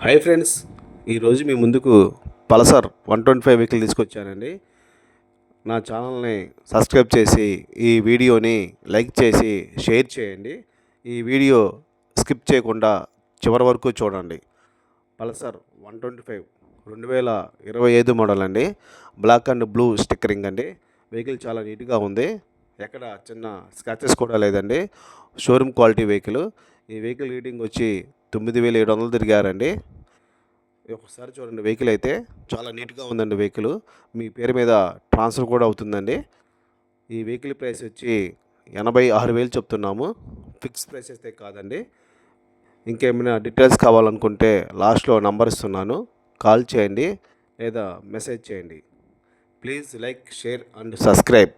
Hi friends, ఈరోజు మీ ముందుకు Pulsar 125 vehicle తీసుకొచ్చానండి. నా ఛానల్ని సబ్స్క్రైబ్ చేసి ఈ వీడియోని లైక్ చేసి షేర్ చేయండి. ఈ వీడియో స్కిప్ చేయకుండా చివరి వరకు చూడండి. పల్సర్ 125 2025 మోడల్ అండి. బ్లాక్ అండ్ బ్లూ స్టిక్కరింగ్ అండి. వెహికల్ చాలా నీట్గా ఉంది. ఎక్కడ చిన్న స్క్రాచెస్ కూడా లేదండి. Showroom quality vehicle. ఈ వెహికల్ రీడింగ్ వచ్చి 9700 తిరిగారండి. ఒకసారి చూడండి, వెహికల్ అయితే చాలా నీట్గా ఉందండి. వెహికల్ మీ పేరు మీద ట్రాన్స్ఫర్ కూడా అవుతుందండి. ఈ వెహికల్ ప్రైస్ వచ్చి 86,000 చెప్తున్నాము. ఫిక్స్ ప్రైస్ అయితే కాదండి. ఇంకేమైనా డీటెయిల్స్ కావాలనుకుంటే లాస్ట్లో నంబర్ ఇస్తున్నాను, కాల్ చేయండి లేదా మెసేజ్ చేయండి. Please like, share and subscribe.